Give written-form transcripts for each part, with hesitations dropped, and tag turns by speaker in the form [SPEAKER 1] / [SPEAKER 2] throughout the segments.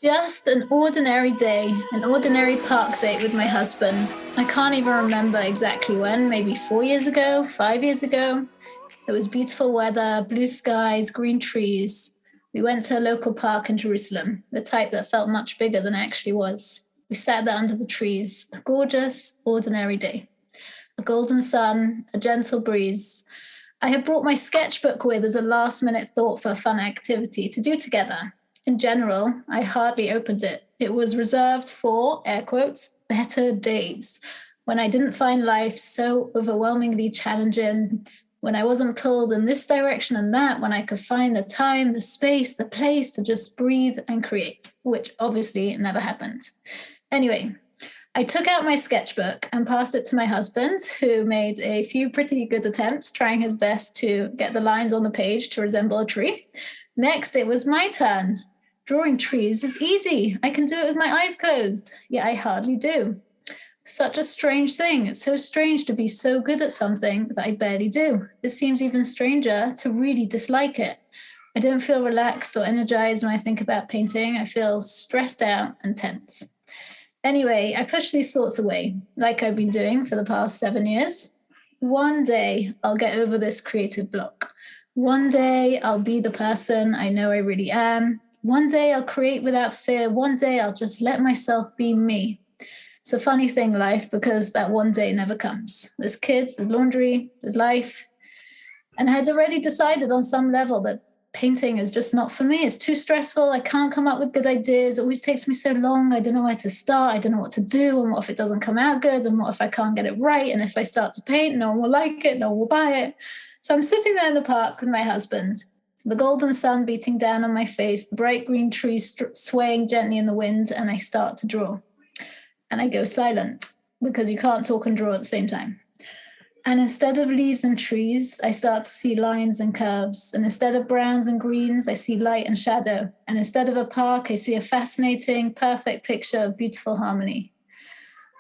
[SPEAKER 1] Just an ordinary day, an ordinary park date with my husband. I can't even remember exactly when, maybe 4 years ago, 5 years ago. It was beautiful weather, blue skies, green trees. We went to a local park in Jerusalem, the type that felt much bigger than it actually was. We sat there under the trees, a gorgeous, ordinary day. A golden sun, a gentle breeze. I had brought my sketchbook with as a last minute thought for a fun activity to do together. In general, I hardly opened it. It was reserved for, air quotes, better days, when I didn't find life so overwhelmingly challenging, when I wasn't pulled in this direction and that, when I could find the time, the space, the place to just breathe and create, which obviously never happened. Anyway, I took out my sketchbook and passed it to my husband, who made a few pretty good attempts, trying his best to get the lines on the page to resemble a tree. Next, it was my turn. Drawing trees is easy. I can do it with my eyes closed, yet I hardly do. Such a strange thing. It's so strange to be so good at something that I barely do. It seems even stranger to really dislike it. I don't feel relaxed or energized when I think about painting. I feel stressed out and tense. Anyway, I push these thoughts away, like I've been doing for the past 7 years. One day I'll get over this creative block. One day I'll be the person I know I really am. One day I'll create without fear. One day I'll just let myself be me. It's a funny thing, life, because that one day never comes. There's kids, there's laundry, there's life. And I had already decided on some level that painting is just not for me. It's too stressful. I can't come up with good ideas. It always takes me so long. I don't know where to start. I don't know what to do. And what if it doesn't come out good? And what if I can't get it right? And if I start to paint, no one will like it. No one will buy it. So I'm sitting there in the park with my husband, the golden sun beating down on my face, the bright green trees swaying gently in the wind, and I start to draw. And I go silent because you can't talk and draw at the same time. And instead of leaves and trees, I start to see lines and curves. And instead of browns and greens, I see light and shadow. And instead of a park, I see a fascinating, perfect picture of beautiful harmony.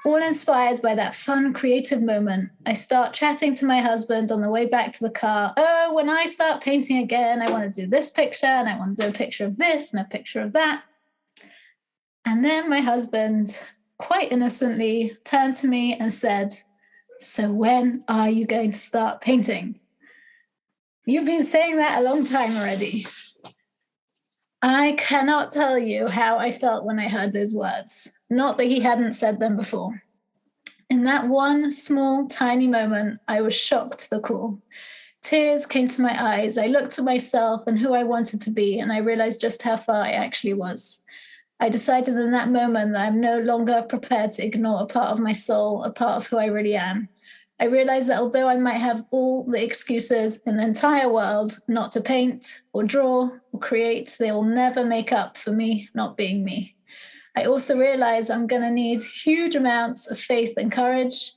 [SPEAKER 1] All inspired by that fun, creative moment, I start chatting to my husband on the way back to the car. Oh, when I start painting again, I want to do this picture, and I want to do a picture of this and a picture of that. And then my husband, quite innocently, turned to me and said, so when are you going to start painting? You've been saying that a long time already. I cannot tell you how I felt when I heard those words. Not that he hadn't said them before. In that one small, tiny moment, I was shocked to the core. Tears came to my eyes. I looked at myself and who I wanted to be, and I realized just how far I actually was. I decided in that moment that I'm no longer prepared to ignore a part of my soul, a part of who I really am. I realized that although I might have all the excuses in the entire world not to paint or draw or create, they will never make up for me not being me. I also realized I'm going to need huge amounts of faith and courage,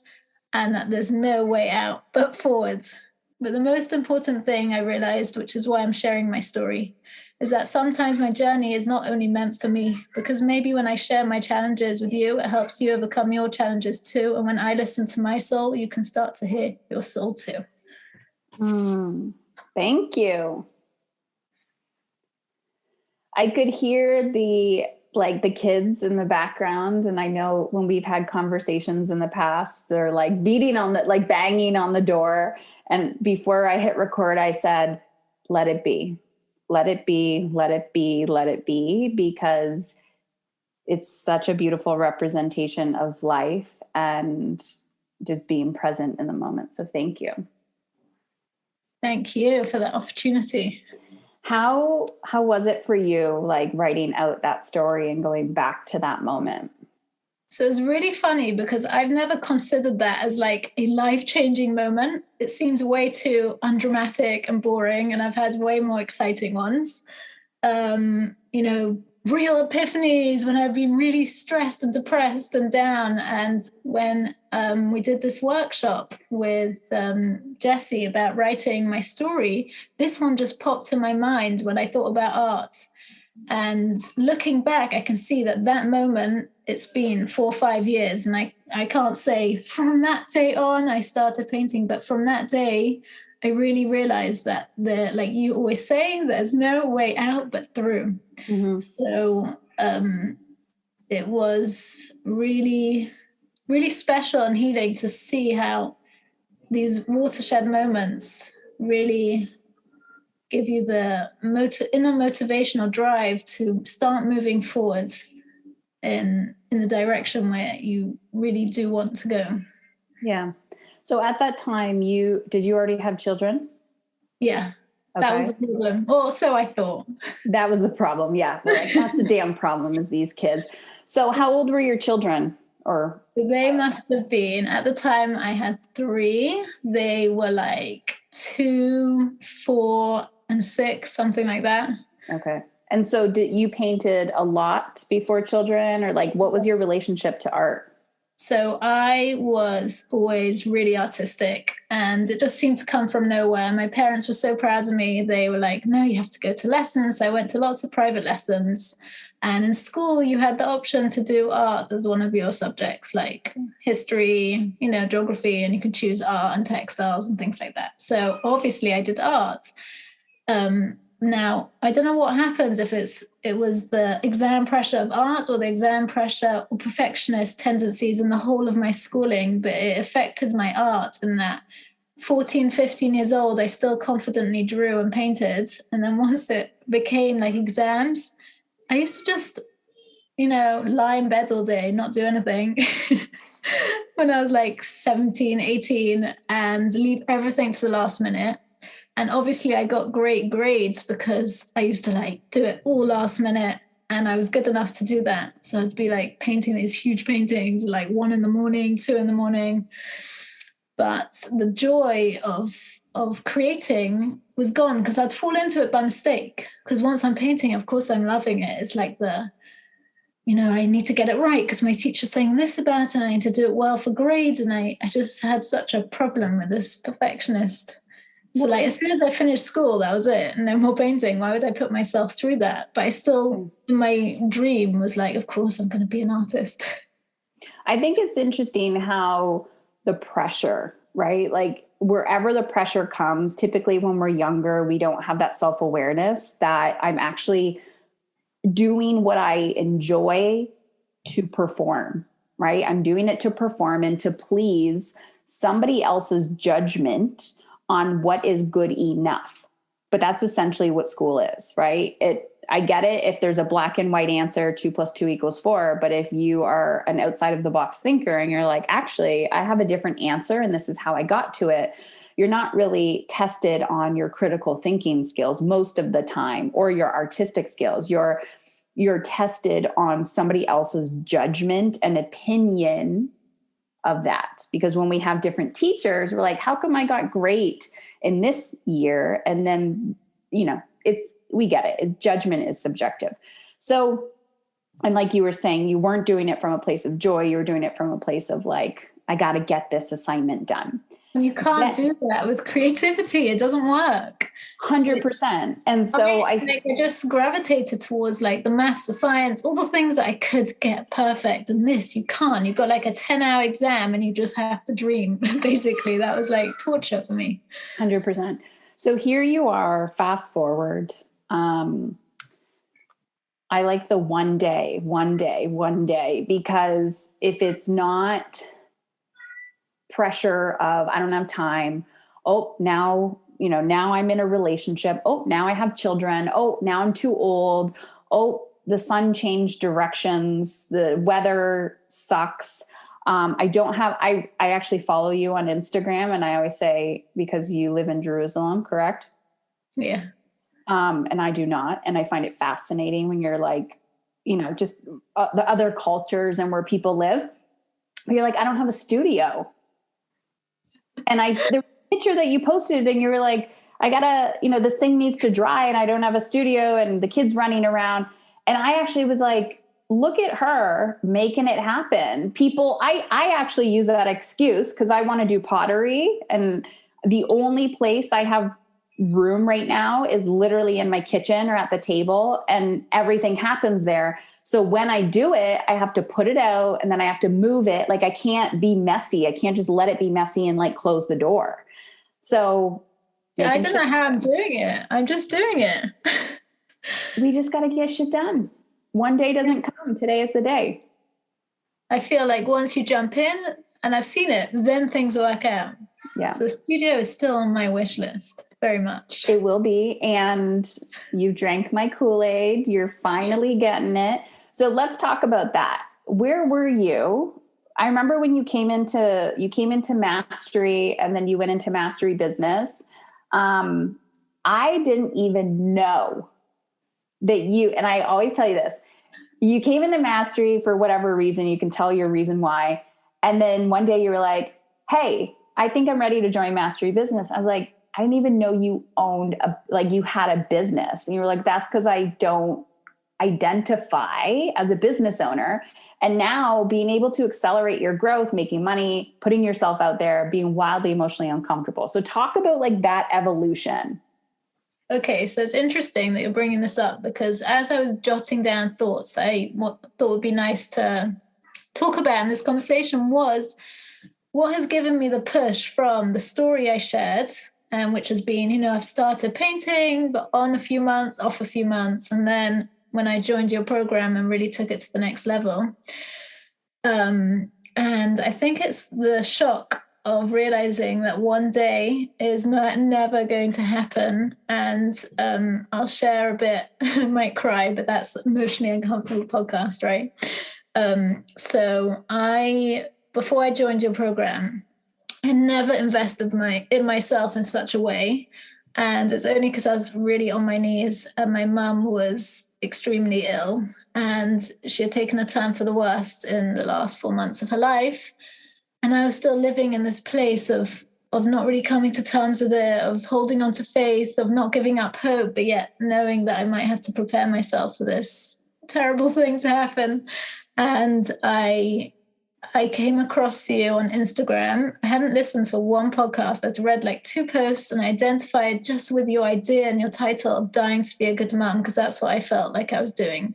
[SPEAKER 1] and that there's no way out but forwards. But the most important thing I realized, which is why I'm sharing my story, is that sometimes my journey is not only meant for me, because maybe when I share my challenges with you, it helps you overcome your challenges too. And when I listen to my soul, you can start to hear your soul too.
[SPEAKER 2] Thank you. I could hear the kids in the background. And I know when we've had conversations in the past, they're like banging on the door. And before I hit record, I said, let it be. Let it be, let it be, let it be, because it's such a beautiful representation of life and just being present in the moment. So thank you.
[SPEAKER 1] Thank you for that opportunity.
[SPEAKER 2] How was it for you, like writing out that story and going back to that moment?
[SPEAKER 1] So it's really funny because I've never considered that as like a life-changing moment. It seems way too undramatic and boring, and I've had way more exciting ones. Real epiphanies when I've been really stressed and depressed and down. And when we did this workshop with Jessie about writing my story, this one just popped in my mind when I thought about art. And looking back, I can see that moment, it's been 4 or 5 years. And I can't say from that day on I started painting, but from that day, I really realized that like you always say, there's no way out but through. Mm-hmm. So It was really, really special and healing to see how these watershed moments really give you the inner motivational drive to start moving forward in the direction where you really do want to go.
[SPEAKER 2] Yeah. So at that time, did you already have children?
[SPEAKER 1] Yeah.
[SPEAKER 2] Okay.
[SPEAKER 1] That was the problem. Or so I thought.
[SPEAKER 2] That was the problem. Yeah. We're like, that's the damn problem is these kids. So how old were your children? Or
[SPEAKER 1] they must have been, at the time I had 3, they were like 2, 4, and 6, something like that.
[SPEAKER 2] Okay. And so you painted a lot before children, or like, what was your relationship to art?
[SPEAKER 1] So I was always really artistic and it just seemed to come from nowhere. My parents were so proud of me. They were like, no, you have to go to lessons. So I went to lots of private lessons. And in school, you had the option to do art as one of your subjects, like history, geography, and you could choose art and textiles and things like that. So obviously I did art. Now, I don't know what happened, if it was the exam pressure of art or the exam pressure or perfectionist tendencies in the whole of my schooling, but it affected my art in that 14, 15 years old, I still confidently drew and painted. And then once it became like exams, I used to just, lie in bed all day, not do anything. When I was like 17, 18, and leave everything to the last minute. And obviously I got great grades because I used to like do it all last minute and I was good enough to do that. So I'd be like painting these huge paintings, like 1 a.m, 2 a.m. But the joy of creating was gone because I'd fall into it by mistake. Because once I'm painting, of course, I'm loving it. It's like I need to get it right because my teacher's saying this about it and I need to do it well for grades. And I just had such a problem with this perfectionist. So like as soon as I finished school, that was it. No more painting. Why would I put myself through that? But I still, my dream was like, of course, I'm going to be an artist.
[SPEAKER 2] I think it's interesting how the pressure, right? Like wherever the pressure comes, typically when we're younger, we don't have that self-awareness that I'm actually doing what I enjoy to perform, right? I'm doing it to perform and to please somebody else's judgment on what is good enough. But that's essentially what school is, right? I get it if there's a black and white answer, 2 + 2 = 4. But if you are an outside of the box thinker and you're like, actually, I have a different answer and this is how I got to it, you're not really tested on your critical thinking skills most of the time, or your artistic skills. You're tested on somebody else's judgment and opinion of that. Because when we have different teachers, we're like, how come I got great in this year? And then, we get it. Judgment is subjective. So, and like you were saying, you weren't doing it from a place of joy. You were doing it from a place of like, I got to get this assignment done.
[SPEAKER 1] And you can't do that with creativity. It doesn't work.
[SPEAKER 2] 100%. And so I
[SPEAKER 1] just gravitated towards like the maths, the science, all the things that I could get perfect. And this, you can't. You've got like a 10-hour exam and you just have to dream. Basically, that was like torture for me.
[SPEAKER 2] 100%. So here you are, fast forward. I like the one day, because if it's not pressure of, I don't have time. Oh, now I'm in a relationship. Oh, now I have children. Oh, now I'm too old. Oh, the sun changed directions. The weather sucks. I actually follow you on Instagram, and I always say, because you live in Jerusalem, correct?
[SPEAKER 1] Yeah.
[SPEAKER 2] And I do not. And I find it fascinating when you're like, just the other cultures and where people live. But you're like, I don't have a studio. And the picture that you posted and you were like, I gotta, this thing needs to dry and I don't have a studio and the kids running around. And I actually was like, look at her making it happen. People, I actually use that excuse because I want to do pottery. And the only place I have room right now is literally in my kitchen or at the table, and everything happens there. So when I do it, I have to put it out and then I have to move it. Like I can't be messy. I can't just let it be messy and like close the door. So
[SPEAKER 1] I don't know how I'm doing it. I'm just doing it.
[SPEAKER 2] We just got to get shit done. one day doesn't come. Today is the day.
[SPEAKER 1] I feel like once you jump in, and I've seen it, then things work out.
[SPEAKER 2] Yeah.
[SPEAKER 1] So the studio is still on my wish list very much.
[SPEAKER 2] It will be. And you drank my Kool-Aid. You're finally getting it. So let's talk about that. Where were you? I remember when you came into Mastery, and then you went into Mastery Business. I didn't even know that and I always tell you this, you came into Mastery for whatever reason, you can tell your reason why. And then one day you were like, hey, I think I'm ready to join Mastery Business. I was like, I didn't even know you you had a business. And you were like, that's because I don't identify as a business owner. And now being able to accelerate your growth, making money, putting yourself out there, being wildly emotionally uncomfortable. So talk about like that evolution.
[SPEAKER 1] Okay, so it's interesting that you're bringing this up, because as I was jotting down thoughts, what thought would be nice to talk about in this conversation was what has given me the push from the story I shared, which has been, I've started painting, but on a few months, off a few months. And then when I joined your program and really took it to the next level. And I think it's the shock of realizing that one day is never going to happen. And I'll share a bit, I might cry, but that's emotionally uncomfortable podcast, right? So before I joined your program, I never invested in myself in such a way. And it's only because I was really on my knees, and my mum was extremely ill, and she had taken a turn for the worst in the last 4 months of her life. And I was still living in this place of not really coming to terms with it, of holding on to faith, of not giving up hope, but yet knowing that I might have to prepare myself for this terrible thing to happen. And I came across you on Instagram. I hadn't listened to one podcast. I'd read like 2 posts, and I identified just with your idea and your title of dying to be a good mom, because that's what I felt like I was doing.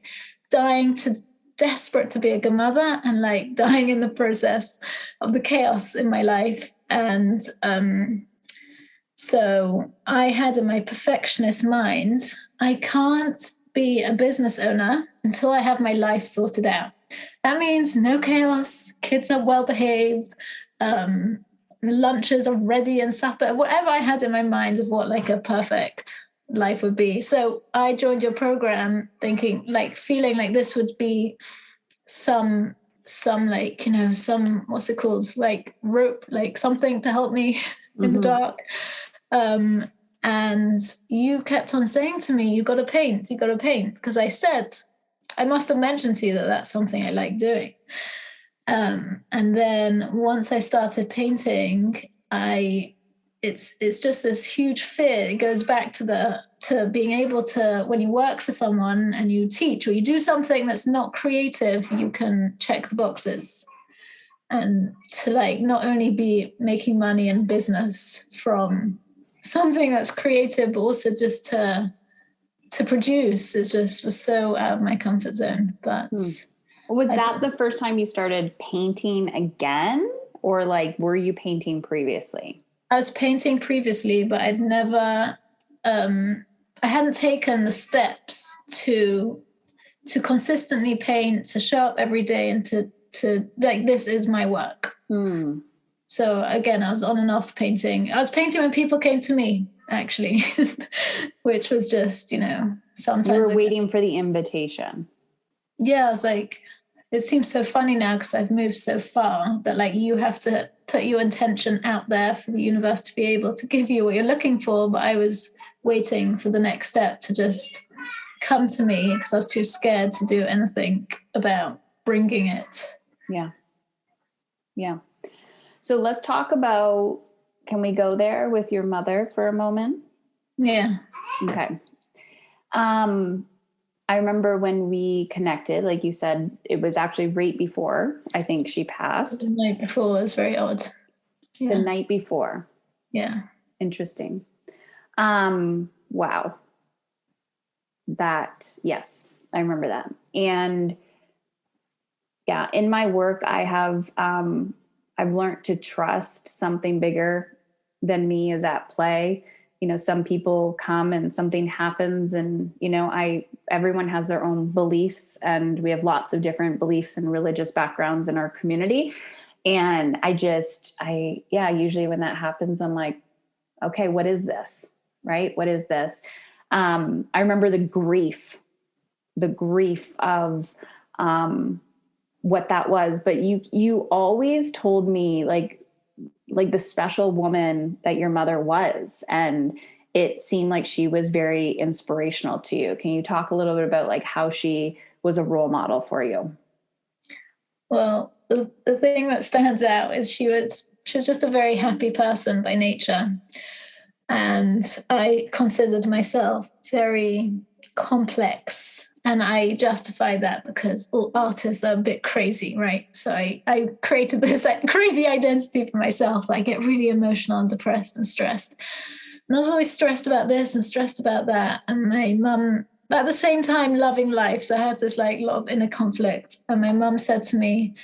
[SPEAKER 1] Desperate to be a good mother, and like dying in the process of the chaos in my life. And so I had in my perfectionist mind, I can't be a business owner until I have my life sorted out. That means no chaos, kids are well behaved, lunches are ready and supper, whatever I had in my mind of what like a perfect life would be. So I joined your program thinking, like, feeling like this would be some like, some, what's it called? Like rope, like something to help me in the dark. And you kept on saying to me, you got to paint. Because I said, I must have mentioned to you that that's something I like doing. And then once I started painting, it's just this huge fear. It goes back to being able to, when you work for someone and you teach or you do something that's not creative, you can check the boxes. And to like not only be making money in business from something that's creative, but also just to produce, was so out of my comfort zone. But
[SPEAKER 2] was that the first time you started painting again, or like were you painting previously?
[SPEAKER 1] I was painting previously, but I'd never, I hadn't taken the steps to consistently paint, to show up every day, and to like, this is my work. So again, I was on and off painting. I was painting when people came to me, actually, which was just, sometimes
[SPEAKER 2] you were waiting for the invitation.
[SPEAKER 1] Yeah, I was like, it seems so funny now because I've moved so far that like you have to put your intention out there for the universe to be able to give you what you're looking for. But I was waiting for the next step to just come to me because I was too scared to do anything about bringing it.
[SPEAKER 2] Yeah. So let's talk about, can we go there with your mother for a moment?
[SPEAKER 1] Yeah.
[SPEAKER 2] Okay. I remember when we connected, like you said, it was actually right before I think she passed.
[SPEAKER 1] The night before was very odd.
[SPEAKER 2] Yeah. The night before.
[SPEAKER 1] Yeah.
[SPEAKER 2] Interesting. Wow. Yes, I remember that. And yeah, in my work, I've learned to trust something bigger than me is at play. some people come and something happens and, everyone has their own beliefs, and we have lots of different beliefs and religious backgrounds in our community. And usually when that happens, I'm like, okay, what is this? Right? What is this? I remember the grief of, what that was. But you always told me like the special woman that your mother was. And it seemed like she was very inspirational to you. Can you talk a little bit about like how she was a role model for you?
[SPEAKER 1] Well, the thing that stands out is she was just a very happy person by nature. And I considered myself very complex. And I justify that because all artists are a bit crazy, right? So I created this crazy identity for myself. I get really emotional and depressed and stressed. And I was always stressed about this and stressed about that. And my mum, at the same time, loving life. So I had this like lot of inner conflict. And my mum said to me,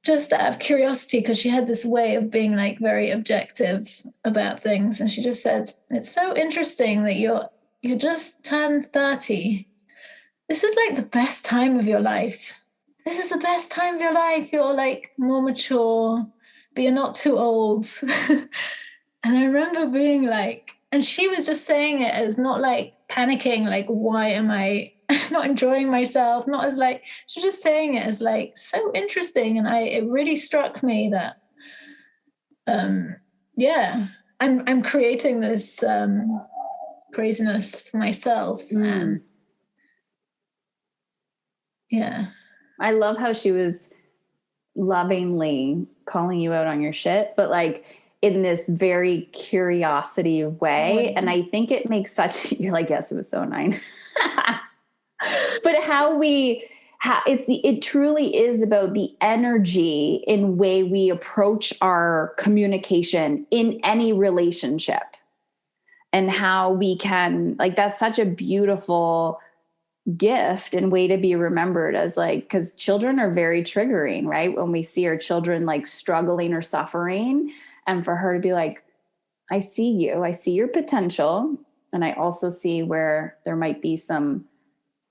[SPEAKER 1] just out of curiosity, because she had this way of being like very objective about things. And she just said, it's so interesting that you just turned 30. This is like the best time of your life. This is the best time of your life. You're like more mature, but you're not too old. And I remember being like, and she was just saying it as not like panicking, like, why am I not enjoying myself? Not as like, she was just saying it as like so interesting. And it really struck me that, I'm creating this craziness for myself. And yeah.
[SPEAKER 2] I love how she was lovingly calling you out on your shit, but like in this very curiosity way. And I think it makes you're like, yes, it was so annoying. But it truly is about the energy in way we approach our communication in any relationship, and how we can, like, that's such a beautiful gift and way to be remembered as like, because children are very triggering, right? When we see our children like struggling or suffering, and for her to be like, I see your potential. And I also see where there might be some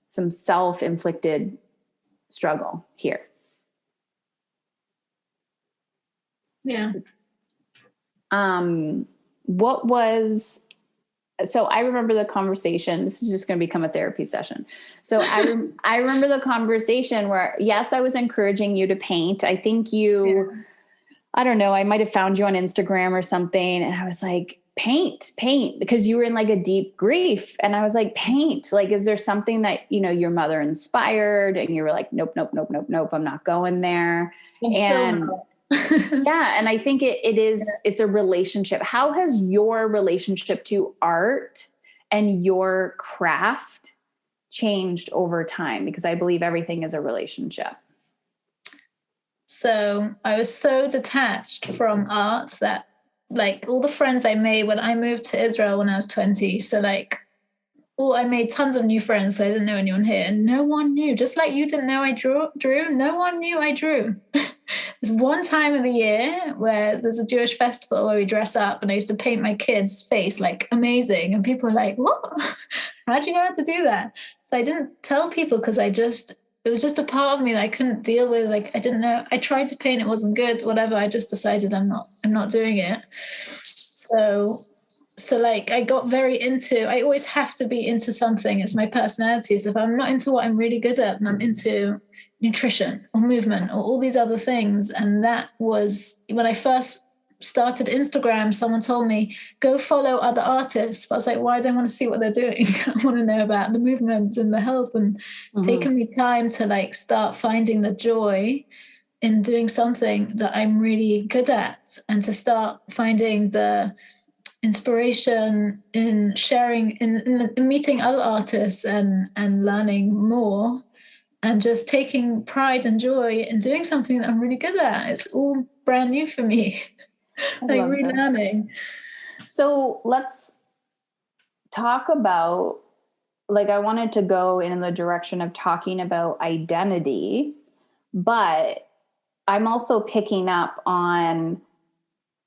[SPEAKER 2] self-inflicted struggle here.
[SPEAKER 1] Yeah.
[SPEAKER 2] So I remember the conversation. This is just going to become a therapy session. So I remember the conversation where, yes, I was encouraging you to paint. I think I don't know, I might've found you on Instagram or something. And I was like, paint, because you were in like a deep grief. And I was like, paint, like, is there something that, your mother inspired? And you were like, nope. I'm not going there. And yeah. And I think it's a relationship. How has your relationship to art and your craft changed over time? Because I believe everything is a relationship.
[SPEAKER 1] So I was so detached from art that like all the friends I made when I moved to Israel when I was 20. So like, I made tons of new friends. So I didn't know anyone here, and no one knew. Just like you didn't know I drew. No one knew I drew. There's one time of the year where there's a Jewish festival where we dress up, and I used to paint my kid's face like amazing, and people are like, "What? How do you know how to do that?" So I didn't tell people because it was just a part of me that I couldn't deal with. Like I didn't know. I tried to paint, it wasn't good. Whatever. I just decided I'm not doing it. So like I got very into, I always have to be into something. It's my personality. So if I'm not into what I'm really good at, then I'm into nutrition or movement or all these other things. And that was when I first started Instagram, someone told me, go follow other artists. But I was like, why do I want to see what they're doing? I want to know about the movement and the health. And it's taken me time to like start finding the joy in doing something that I'm really good at, and to start finding the inspiration in sharing, in meeting other artists and learning more, and just taking pride and joy in doing something that I'm really good at. It's all brand new for me. Like relearning.
[SPEAKER 2] So let's talk about, like, I wanted to go in the direction of talking about identity, but I'm also picking up on,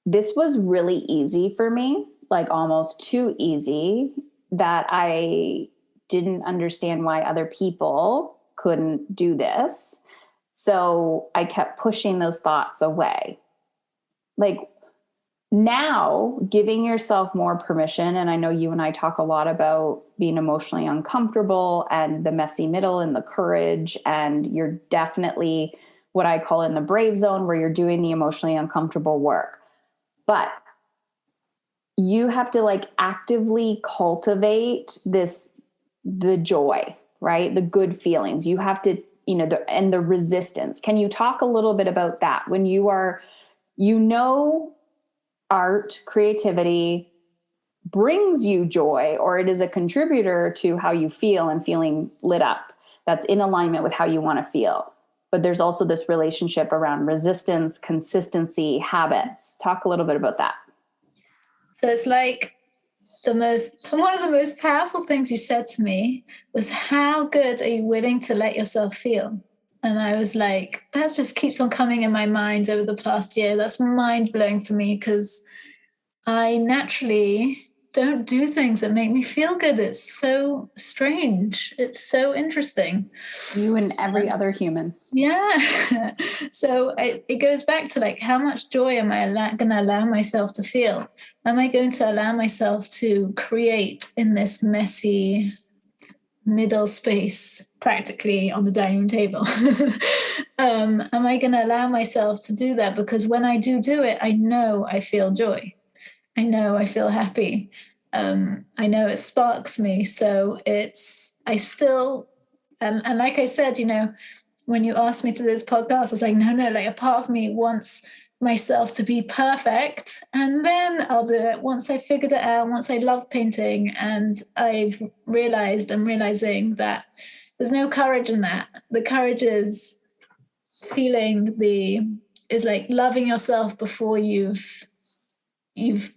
[SPEAKER 2] this was really easy for me. like almost too easy, that I didn't understand why other people couldn't do this. So I kept pushing those thoughts away. Like now, giving yourself more permission, and I know you and I talk a lot about being emotionally uncomfortable and the messy middle and the courage, and you're definitely what I call in the brave zone, where you're doing the emotionally uncomfortable work. But you have to like actively cultivate the joy, right? The good feelings. You have to, and the resistance. Can you talk a little bit about that when you are, art, creativity brings you joy, or it is a contributor to how you feel and feeling lit up. That's in alignment with how you want to feel. But there's also this relationship around resistance, consistency, habits. Talk a little bit about that.
[SPEAKER 1] So it's like one of the most powerful things you said to me was, how good are you willing to let yourself feel? And I was like, that just keeps on coming in my mind over the past year. That's mind blowing for me, because I naturally don't do things that make me feel good. It's so strange. It's so interesting.
[SPEAKER 2] You and every other human.
[SPEAKER 1] Yeah. So it goes back to like, how much joy am I going to allow myself to feel? Am I going to allow myself to create in this messy middle space, practically on the dining room table? Am I going to allow myself to do that? Because when I do it, I know I feel joy. I know I feel happy. I know it sparks me. So I still, and like I said, when you asked me to do this podcast, I was like, no, like a part of me wants myself to be perfect, and then I'll do it once I figured it out, once I love painting. And I'm realizing that there's no courage in that. The courage is is like loving yourself before you've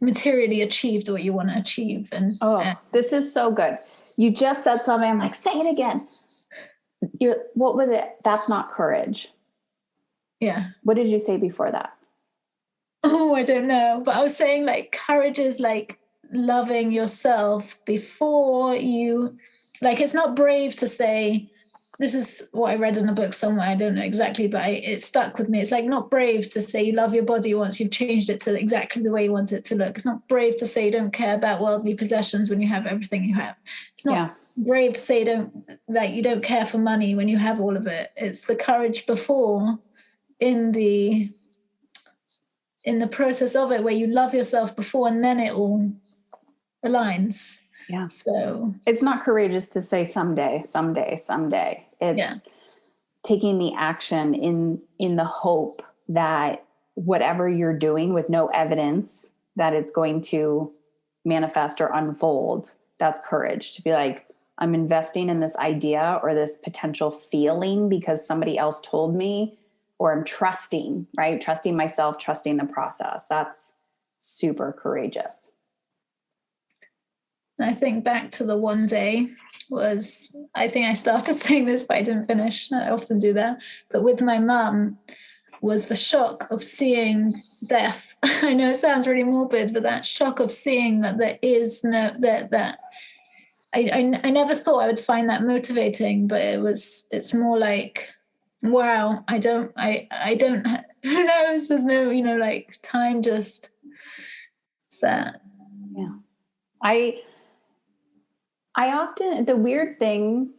[SPEAKER 1] materially achieved what you want to achieve. And
[SPEAKER 2] this is so good. You just said something. I'm like, say it again. What was it? That's not courage.
[SPEAKER 1] Yeah.
[SPEAKER 2] What did you say before that?
[SPEAKER 1] Oh, I don't know. But I was saying like courage is like loving yourself before you, like, it's not brave to say, this is what I read in a book somewhere. I don't know exactly, but it stuck with me. It's like not brave to say you love your body once you've changed it to exactly the way you want it to look. It's not brave to say you don't care about worldly possessions when you have everything you have. It's not brave to say you don't care for money when you have all of it. It's the courage before in the process of it, where you love yourself before, and then it all aligns.
[SPEAKER 2] Yeah.
[SPEAKER 1] So
[SPEAKER 2] it's not courageous to say someday. It's taking the action in the hope that whatever you're doing with no evidence that it's going to manifest or unfold, that's courage. To be like, I'm investing in this idea or this potential feeling because somebody else told me, or I'm trusting, right? Trusting myself, trusting the process. That's super courageous.
[SPEAKER 1] And I think back to the one day I think I started saying this, but I didn't finish. I often do that. But with my mum was the shock of seeing death. I know it sounds really morbid, but that shock of seeing that there is that I never thought I would find that motivating, but it's more like, wow, I don't, who knows? There's no, like time just that.
[SPEAKER 2] Yeah. I often, the weird thing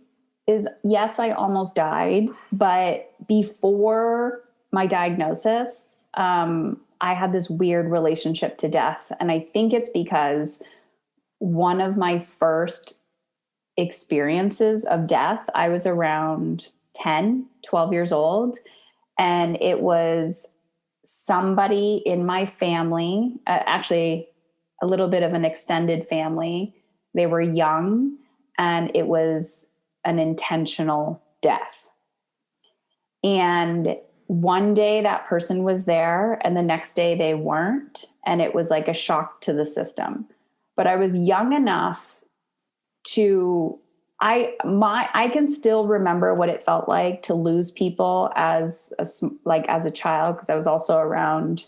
[SPEAKER 2] is, yes, I almost died, but before my diagnosis, I had this weird relationship to death. And I think it's because one of my first experiences of death, I was around 10, 12 years old. And it was somebody in my family, actually a little bit of an extended family. They were young, and it was an intentional death. And one day that person was there, and the next day they weren't. And it was like a shock to the system. But I was young enough to, I can still remember what it felt like to lose people as a child, because I was also around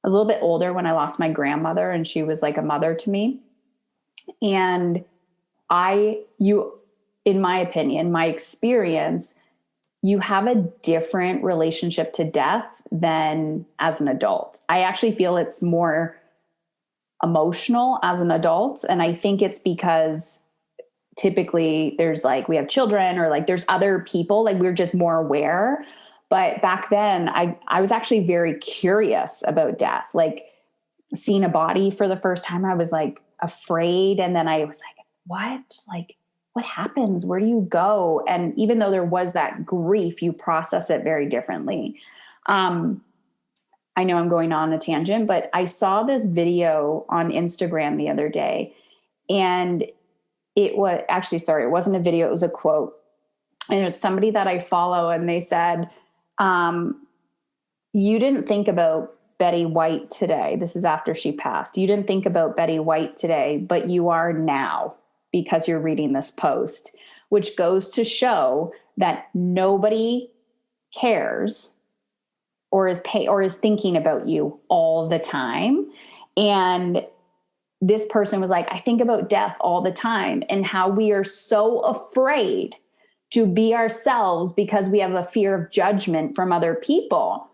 [SPEAKER 2] was a little bit older when I lost my grandmother, and she was like a mother to me. And in my opinion, my experience, you have a different relationship to death than as an adult. I actually feel it's more emotional as an adult. And I think it's because typically there's like, we have children or like there's other people, like we're just more aware. But back then I was actually very curious about death. Like seeing a body for the first time, I was like afraid. And then I was like, what happens? Where do you go? And even though there was that grief, you process it very differently. I know I'm going on a tangent, but I saw this video on Instagram the other day, and it wasn't a video, it was a quote. And it was somebody that I follow, and they said, you didn't think about Betty White today. This is after she passed. You didn't think about Betty White today, but you are now, because you're reading this post, which goes to show that nobody cares or is thinking about you all the time. And this person was like, I think about death all the time, and how we are so afraid to be ourselves because we have a fear of judgment from other people.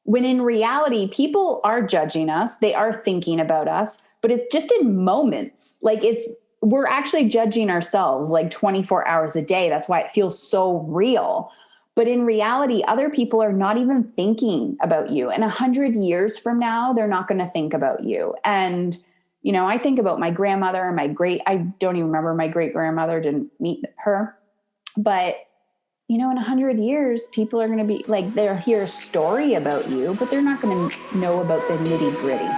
[SPEAKER 2] When in reality, people are judging us, they are thinking about us, but it's just in moments. Like we're actually judging ourselves like 24 hours a day. That's why it feels so real. But in reality, other people are not even thinking about you. And 100 years from now, they're not going to think about you. And, I think about my grandmother and I don't even remember my great grandmother, didn't meet her. But, in 100 years, people are going to be like, they'll hear a story about you, but they're not going to know about the nitty gritty.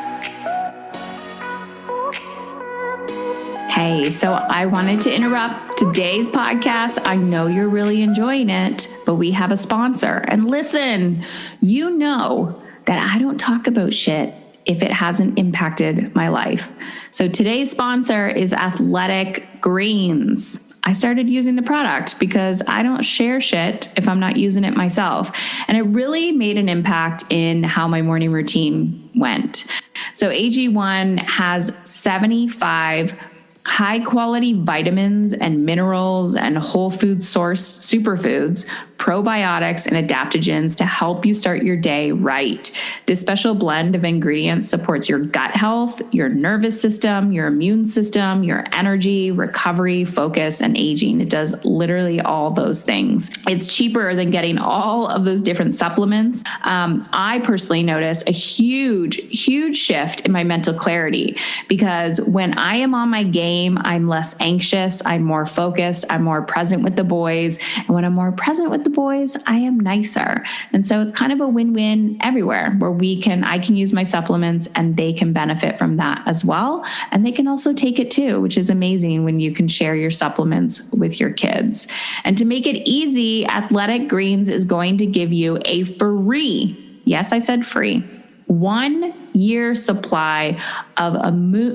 [SPEAKER 3] Hey, so I wanted to interrupt today's podcast. I know you're really enjoying it, but we have a sponsor. And listen, you know that I don't talk about shit if it hasn't impacted my life. So today's sponsor is Athletic Greens. I started using the product because I don't share shit if I'm not using it myself. And it really made an impact in how my morning routine went. So AG1 has 75 high quality vitamins and minerals and whole food source superfoods, probiotics, and adaptogens to help you start your day right. This special blend of ingredients supports your gut health, your nervous system, your immune system, your energy, recovery, focus, and aging. It does literally all those things. It's cheaper than getting all of those different supplements. I personally notice a huge shift in my mental clarity, because when I am on my game, I'm less anxious, I'm more focused, I'm more present with the boys. And when I'm more present with the boys, I am nicer. And so it's kind of a win-win everywhere, where I can use my supplements and they can benefit from that as well. And they can also take it too, which is amazing when you can share your supplements with your kids. And to make it easy, Athletic Greens is going to give you a free, yes, I said free, 1 year supply of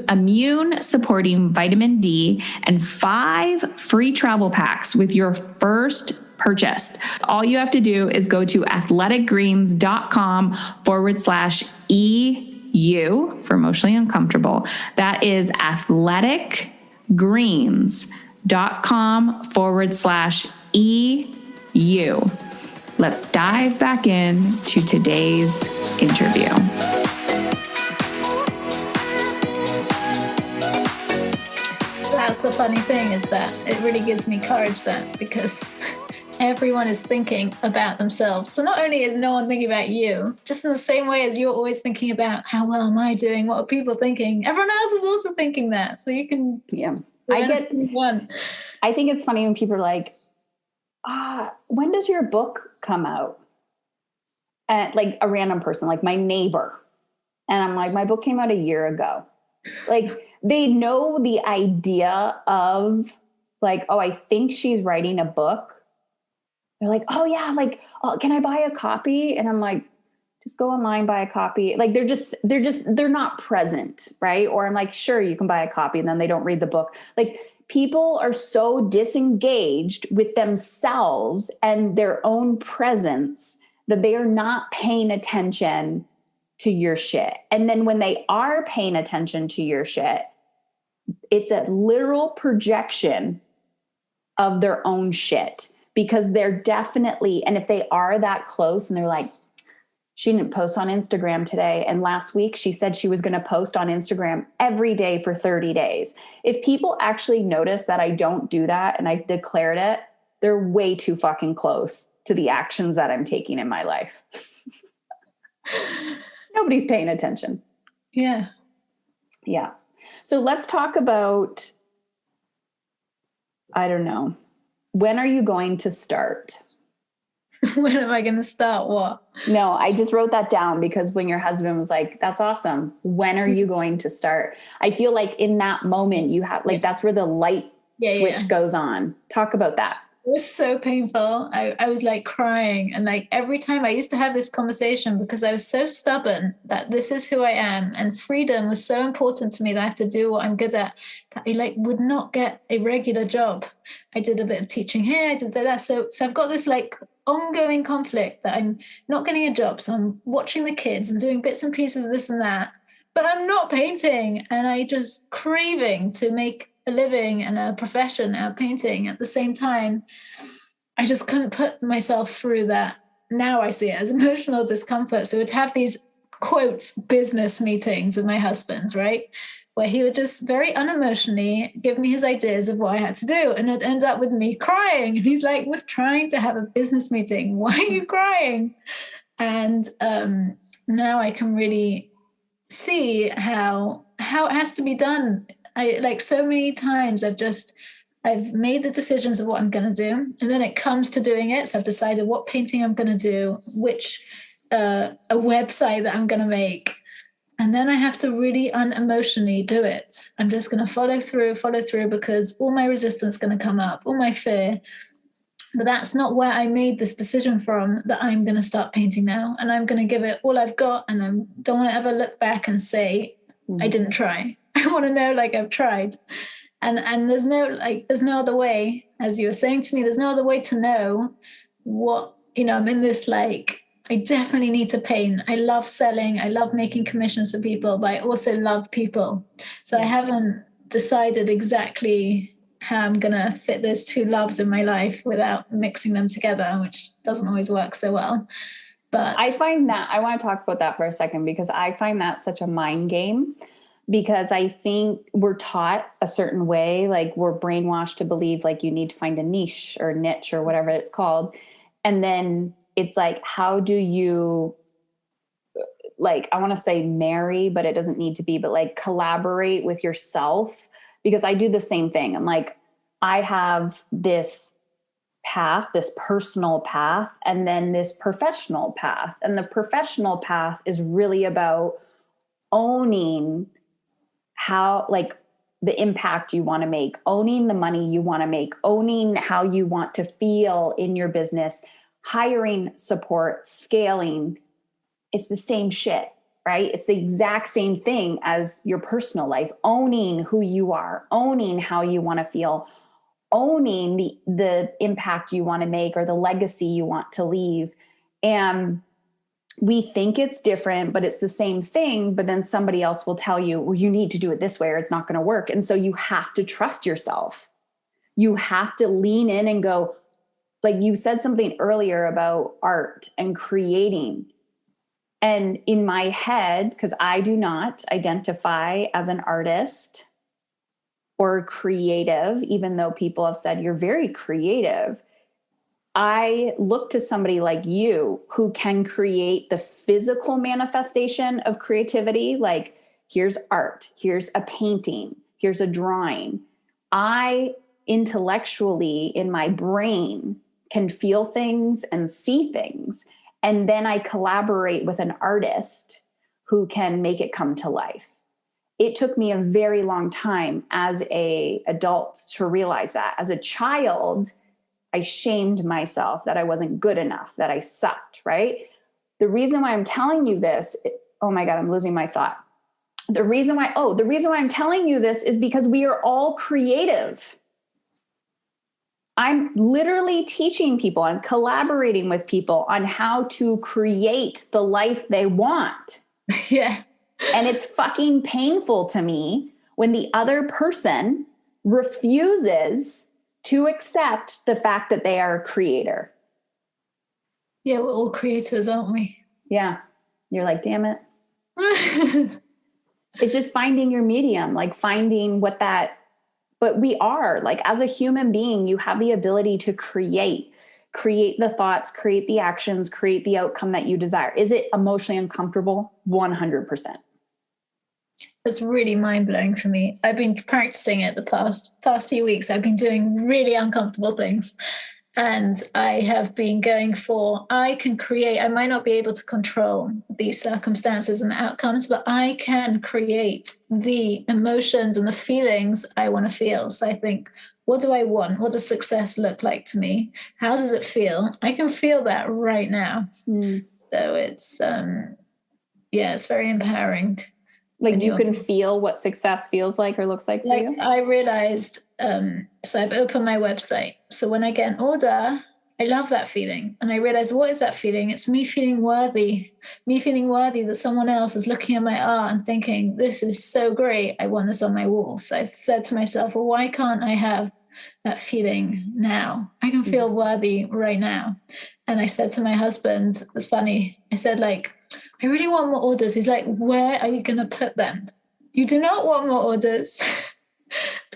[SPEAKER 3] immune supporting vitamin D and 5 free travel packs with your first purchase. All you have to do is go to athleticgreens.com/EU for emotionally uncomfortable. That is athleticgreens.com/EU. Let's dive back into today's interview.
[SPEAKER 1] That's the funny thing, is that it really gives me courage then, because everyone is thinking about themselves. So not only is no one thinking about you, just in the same way as you're always thinking about how well am I doing, what are people thinking, everyone else is also thinking that. So you can
[SPEAKER 2] I think it's funny when people are like, when does your book come out? And like a random person, like my neighbor. And I'm like, my book came out a year ago. Like they know the idea of like, oh, I think she's writing a book. They're like, oh yeah, like, oh, can I buy a copy? And I'm like, just go online, buy a copy. Like they're not present, right? Or I'm like, sure, you can buy a copy, and then they don't read the book. Like people are so disengaged with themselves and their own presence that they are not paying attention to your shit. And then when they are paying attention to your shit, it's a literal projection of their own shit, because they're definitely, and if they are that close and they're like, she didn't post on Instagram today, and last week she said she was going to post on Instagram every day for 30 days. If people actually notice that I don't do that and I declared it, they're way too fucking close to the actions that I'm taking in my life. Nobody's paying attention.
[SPEAKER 1] Yeah.
[SPEAKER 2] Yeah. So let's talk about, I don't know, when are you going to start?
[SPEAKER 1] When am I going to start what?
[SPEAKER 2] No, I just wrote that down because when your husband was like, that's awesome, when are you going to start? I feel like in that moment you have, like, that's where the light switch goes on. Talk about that.
[SPEAKER 1] It was so painful. I was like crying. And like every time I used to have this conversation, because I was so stubborn that this is who I am. And freedom was so important to me that I have to do what I'm good at, that I like would not get a regular job. I did a bit of teaching here, I did that. So I've got this like ongoing conflict that I'm not getting a job. So I'm watching the kids and doing bits and pieces of this and that, but I'm not painting. And I just craving to make a living and a profession out of painting at the same time. I just couldn't put myself through that. Now I see it as emotional discomfort. So we'd have these quotes business meetings with my husband, right, where he would just very unemotionally give me his ideas of what I had to do, and it'd end up with me crying. And he's like, we're trying to have a business meeting, why are you crying? And now I can really see how it has to be done. I like so many times I've made the decisions of what I'm going to do, and then it comes to doing it. So I've decided what painting I'm going to do, which a website that I'm going to make, and then I have to really unemotionally do it. I'm just going to follow through because all my resistance is going to come up, all my fear. But that's not where I made this decision from, that I'm going to start painting now, and I'm going to give it all I've got, and I don't want to ever look back and say I didn't try. I want to know like I've tried. And there's no other way, as you were saying to me, there's no other way to know what, I'm in this, like, I definitely need to paint. I love selling. I love making commissions for people, but I also love people. So I haven't decided exactly how I'm going to fit those two loves in my life without mixing them together, which doesn't always work so well. But
[SPEAKER 2] I find that, I want to talk about that for a second, because I find that such a mind game. Because I think we're taught a certain way, like we're brainwashed to believe like you need to find a niche or niche or whatever it's called. And then it's like, how do you, like, I want to say marry, but it doesn't need to be, but like collaborate with yourself? Because I do the same thing. I'm like, I have this path, this personal path, and then this professional path. And the professional path is really about owning how, like, the impact you want to make, owning the money you want to make, owning how you want to feel in your business, hiring support, scaling. It's the same shit, right? It's the exact same thing as your personal life, owning who you are, owning how you want to feel, owning the impact you want to make or the legacy you want to leave. And we think it's different, but it's the same thing. But then somebody else will tell you, well, you need to do it this way or it's not going to work. And so you have to trust yourself. You have to lean in and go, like you said something earlier about art and creating. And in my head, because I do not identify as an artist or creative, even though people have said you're very creative, I look to somebody like you who can create the physical manifestation of creativity. Like, here's art, here's a painting, here's a drawing. I intellectually, in my brain, can feel things and see things. And then I collaborate with an artist who can make it come to life. It took me a very long time as an adult to realize that. As a child, I shamed myself that I wasn't good enough, that I sucked, right? The reason why I'm telling you this, oh my God, I'm losing my thought. The reason why I'm telling you this is because we are all creative. I'm literally teaching people, I'm collaborating with people on how to create the life they want.
[SPEAKER 1] Yeah.
[SPEAKER 2] And it's fucking painful to me when the other person refuses to accept the fact that they are a creator.
[SPEAKER 1] Yeah, we're all creators, aren't we?
[SPEAKER 2] Yeah. You're like, damn it. It's just finding your medium, like finding but we are, like, as a human being, you have the ability to create the thoughts, create the actions, create the outcome that you desire. Is it emotionally uncomfortable? 100%.
[SPEAKER 1] It's really mind-blowing for me. I've been practicing it the past few weeks. I've been doing really uncomfortable things. And I have been going for, I can create, I might not be able to control these circumstances and outcomes, but I can create the emotions and the feelings I want to feel. So I think, what do I want? What does success look like to me? How does it feel? I can feel that right now. So it's, it's very empowering.
[SPEAKER 2] Like you can feel what success feels like or looks like for you?
[SPEAKER 1] I realized, so I've opened my website. So when I get an order, I love that feeling. And I realized, what is that feeling? It's me feeling worthy that someone else is looking at my art and thinking, this is so great. I want this on my wall. So I said to myself, well, why can't I have that feeling now? I can feel worthy right now. And I said to my husband, it's funny, I said, like, I really want more orders. He's like, where are you going to put them? You do not want more orders.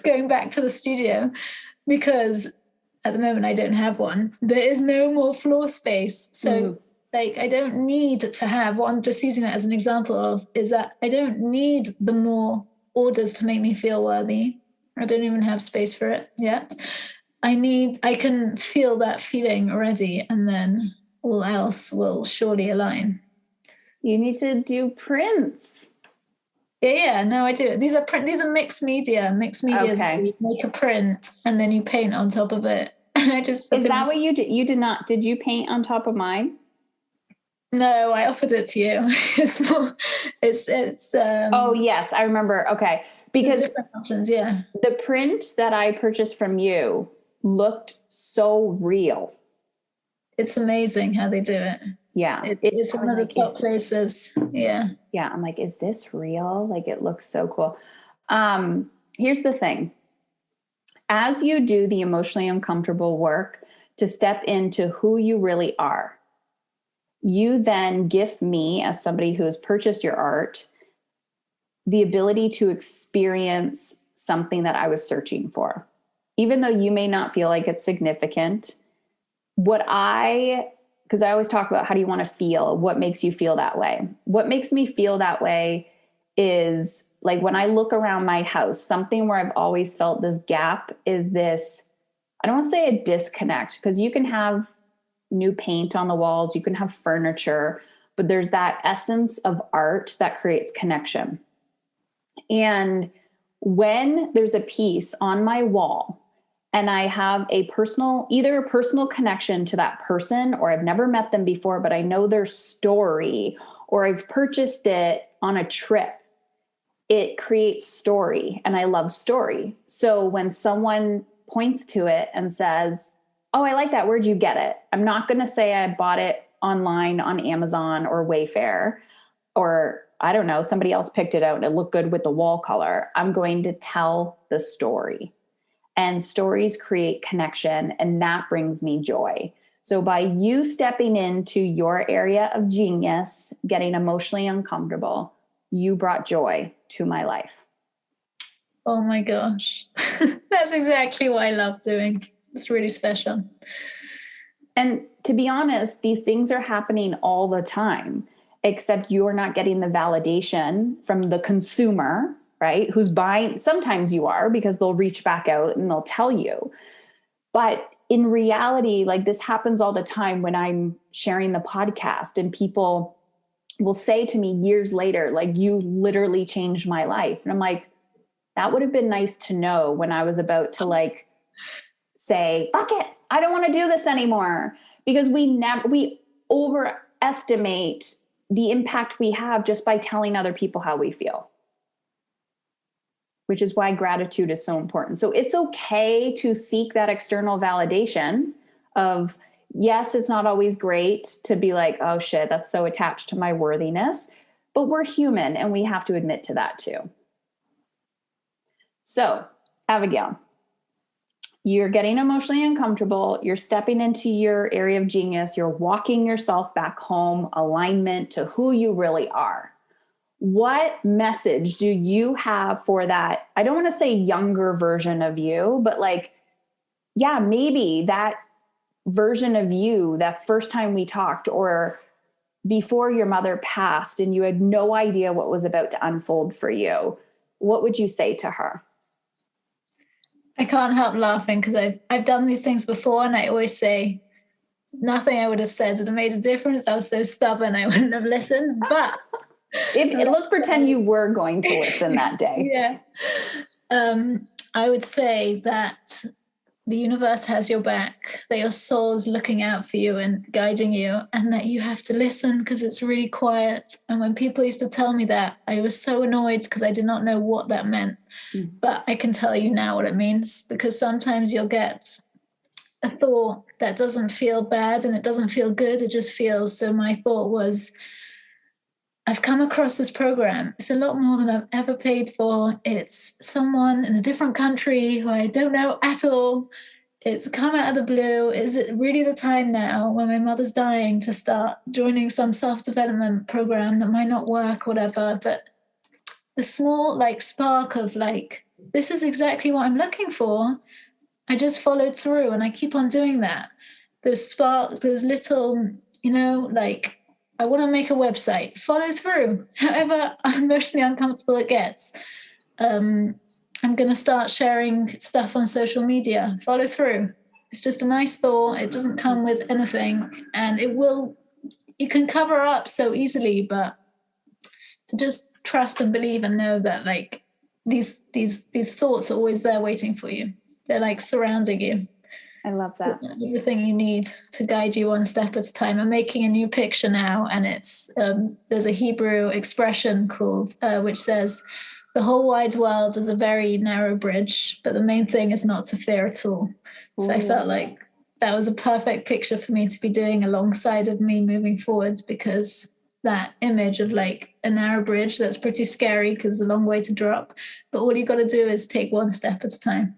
[SPEAKER 1] Going back to the studio, because at the moment I don't have one. There is no more floor space. So like, I don't need to have, what I'm just using that as an example of, is that I don't need the more orders to make me feel worthy. I don't even have space for it yet. I can feel that feeling already, and then all else will surely align.
[SPEAKER 2] You need to do prints.
[SPEAKER 1] Yeah, no, I do. These are mixed media. Mixed media is where you make a print and then you paint on top of it. I just
[SPEAKER 2] is that what you did? You did not? Did you paint on top of mine?
[SPEAKER 1] No, I offered it to you. It's more. It's.
[SPEAKER 2] Oh yes, I remember. Okay, because
[SPEAKER 1] different options. Yeah,
[SPEAKER 2] the print that I purchased from you looked so real.
[SPEAKER 1] It's amazing how they do it.
[SPEAKER 2] Yeah.
[SPEAKER 1] It's one of the top places. Yeah.
[SPEAKER 2] Yeah. I'm like, is this real? Like, it looks so cool. Here's the thing. As you do the emotionally uncomfortable work to step into who you really are, you then give me, as somebody who has purchased your art, the ability to experience something that I was searching for. Even though you may not feel like it's significant, because I always talk about how do you want to feel? What makes you feel that way? What makes me feel that way is like when I look around my house, something where I've always felt this gap is this, I don't want to say a disconnect, because you can have new paint on the walls, you can have furniture, but there's that essence of art that creates connection. And when there's a piece on my wall and I have either a personal connection to that person, or I've never met them before, but I know their story, or I've purchased it on a trip, it creates story. And I love story. So when someone points to it and says, oh, I like that, where'd you get it? I'm not going to say I bought it online on Amazon or Wayfair, or I don't know, somebody else picked it out and it looked good with the wall color. I'm going to tell the story. And stories create connection, and that brings me joy. So by you stepping into your area of genius, getting emotionally uncomfortable, you brought joy to my life.
[SPEAKER 1] Oh my gosh. That's exactly what I love doing. It's really special.
[SPEAKER 2] And to be honest, these things are happening all the time, except you're not getting the validation from the consumer, right? Who's buying. Sometimes you are, because they'll reach back out and they'll tell you. But in reality, like, this happens all the time when I'm sharing the podcast, and people will say to me years later, like, you literally changed my life. And I'm like, that would have been nice to know when I was about to like say, fuck it, I don't want to do this anymore. Because we overestimate the impact we have just by telling other people how we feel, which is why gratitude is so important. So it's okay to seek that external validation of, yes, it's not always great to be like, oh shit, that's so attached to my worthiness. but we're human and we have to admit to that too. So, Abigail, you're getting emotionally uncomfortable. You're stepping into your area of genius. You're walking yourself back home, alignment to who you really are. What message do you have for that? I don't want to say younger version of you, but like, yeah, maybe that version of you, that first time we talked, or before your mother passed and you had no idea what was about to unfold for you. What would you say to her?
[SPEAKER 1] I can't help laughing because I've done these things before, and I always say nothing I would have said would have made a difference. I was so stubborn I wouldn't have listened. But
[SPEAKER 2] let's pretend you were going to listen that day.
[SPEAKER 1] Yeah. I would say that the universe has your back, that your soul is looking out for you and guiding you, and that you have to listen because it's really quiet. And when people used to tell me that, I was so annoyed because I did not know what that meant. But I can tell you now what it means, because sometimes you'll get a thought that doesn't feel bad and it doesn't feel good. It just feels. So my thought was, I've come across this program. It's a lot more than I've ever paid for. It's someone in a different country who I don't know at all. It's come out of the blue. Is it really the time now, when my mother's dying, to start joining some self-development program that might not work, whatever? But the small spark of this is exactly what I'm looking for. I just followed through, and I keep on doing that. Those sparks, those little, I want to make a website. Follow through, however emotionally uncomfortable it gets. I'm going to start sharing stuff on social media. Follow through. It's just a nice thought. It doesn't come with anything, and you can cover up so easily, but to just trust and believe and know that these thoughts are always there waiting for you. They're surrounding you.
[SPEAKER 2] I love that.
[SPEAKER 1] Everything you need to guide you one step at a time. I'm making a new picture now, and it's there's a Hebrew expression called which says, "The whole wide world is a very narrow bridge, but the main thing is not to fear at all." Ooh. So I felt like that was a perfect picture for me to be doing alongside of me moving forwards, because that image of a narrow bridge, that's pretty scary because it's a long way to drop, but all you got to do is take one step at a time.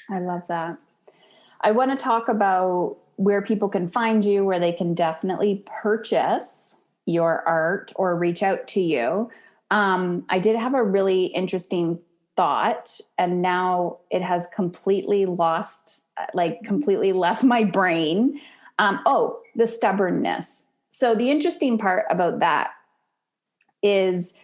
[SPEAKER 2] I love that. I want to talk about where people can find you, where they can definitely purchase your art or reach out to you. I did have a really interesting thought, and now it has completely left my brain. The stubbornness. So the interesting part about that is,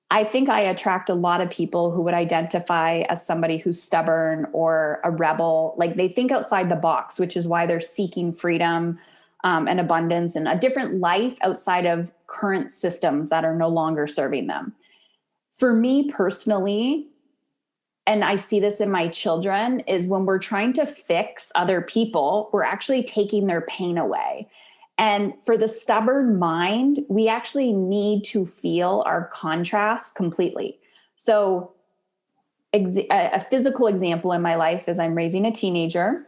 [SPEAKER 2] I think I attract a lot of people who would identify as somebody who's stubborn or a rebel. They think outside the box, which is why they're seeking freedom and abundance and a different life outside of current systems that are no longer serving them. For me personally, and I see this in my children, is when we're trying to fix other people, we're actually taking their pain away. And for the stubborn mind, we actually need to feel our contrast completely. So a physical example in my life is I'm raising a teenager,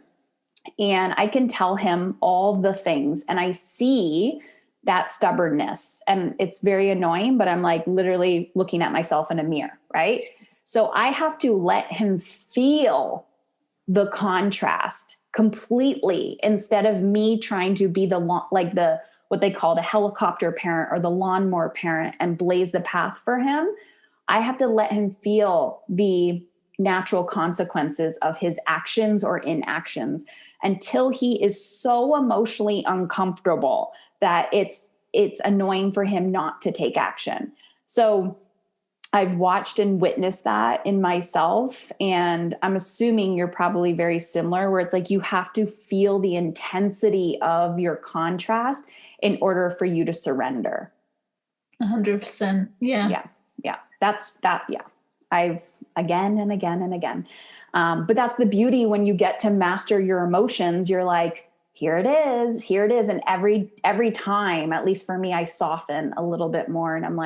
[SPEAKER 2] and I can tell him all the things, and I see that stubbornness, and it's very annoying, but I'm literally looking at myself in a mirror, right? So I have to let him feel the contrast completely, instead of me trying to be what they call the helicopter parent or the lawnmower parent and blaze the path for him. I have to let him feel the natural consequences of his actions or inactions until he is so emotionally uncomfortable that it's annoying for him not to take action. So I've watched and witnessed that in myself, and I'm assuming you're probably very similar, where it's you have to feel the intensity of your contrast in order for you to surrender.
[SPEAKER 1] 100%. Yeah.
[SPEAKER 2] Yeah. That's that. Yeah. I've again and again and again. But that's the beauty when you get to master your emotions. You're here it is. And every time, at least for me, I soften a little bit more, and I'm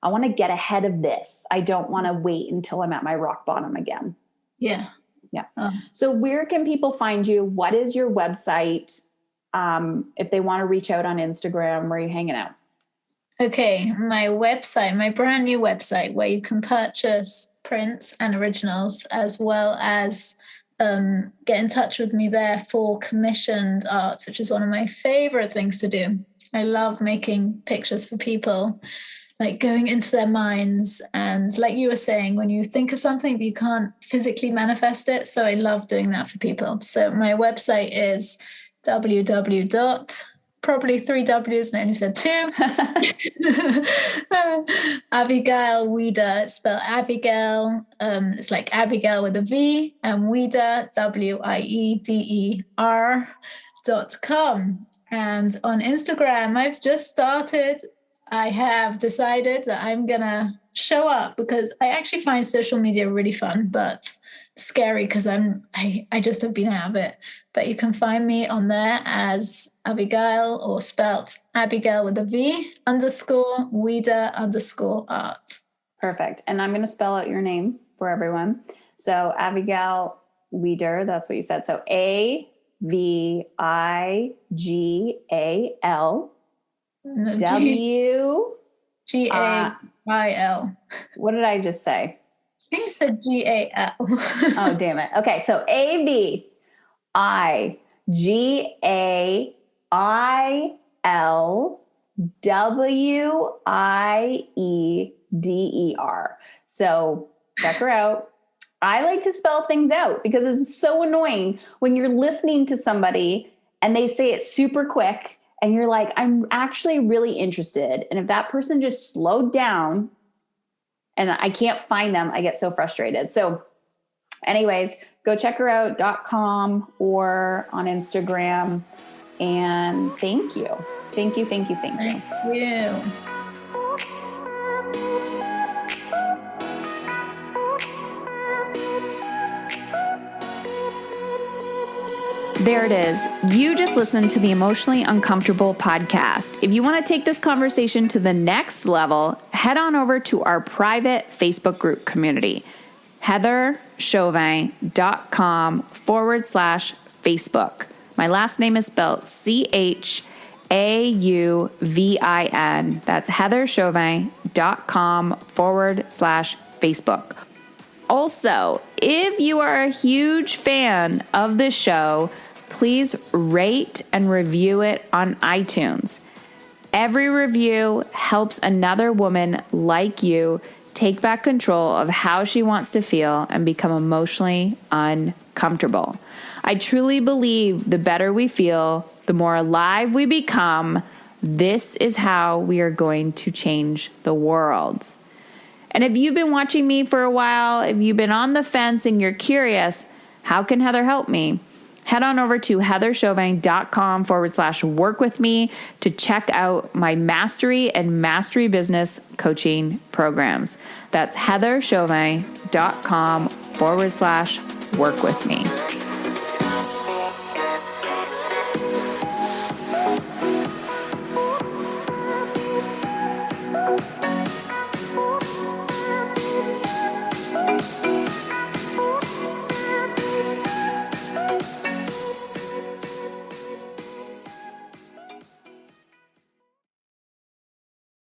[SPEAKER 2] I want to get ahead of this. I don't want to wait until I'm at my rock bottom again.
[SPEAKER 1] Yeah.
[SPEAKER 2] Yeah. So where can people find you? What is your website? If they want to reach out on Instagram, where are you hanging out?
[SPEAKER 1] Okay, my website, my brand new website, where you can purchase prints and originals, as well as get in touch with me there for commissioned art, which is one of my favorite things to do. I love making pictures for people, like going into their minds. And like you were saying, when you think of something, but you can't physically manifest it. So I love doing that for people. So my website is probably three W's and I only said two. Avigail Wieder. It's spelled Abigail. It's like Abigail with a V, and Wieder, WIEDER.com. And on Instagram, I've just started. I have decided that I'm gonna show up because I actually find social media really fun, but scary because I just have been out of it. But you can find me on there as Abigail, or spelt Abigail with a V _Wieder_art.
[SPEAKER 2] Perfect. And I'm going to spell out your name for everyone. So Abigail Wieder, that's what you said. So AVIGAL
[SPEAKER 1] GAIL.
[SPEAKER 2] What did I just say?
[SPEAKER 1] I think I said GAL.
[SPEAKER 2] Oh, damn it. Okay. So ABIGAILWIEDER. So check her out. I like to spell things out because it's so annoying when you're listening to somebody and they say it super quick and you're like, I'm actually really interested. And if that person just slowed down and I can't find them, I get so frustrated. So anyways, go check her out, .com or on Instagram. And thank you. Thank you.
[SPEAKER 1] Thank you.
[SPEAKER 3] There it is. You just listened to the Emotionally Uncomfortable podcast. If you want to take this conversation to the next level, head on over to our private Facebook group community, heatherchauvin.com/Facebook. My last name is spelled CHAUVIN. That's heatherchauvin.com/Facebook. Also, if you are a huge fan of this show, please rate and review it on iTunes. Every review helps another woman like you take back control of how she wants to feel and become emotionally uncomfortable. I truly believe the better we feel, the more alive we become. This is how we are going to change the world. And if you've been watching me for a while, if you've been on the fence and you're curious, how can Heather help me? Head on over to heatherchauvin.com/work with me to check out my mastery and mastery business coaching programs. That's heatherchauvin.com/work with me.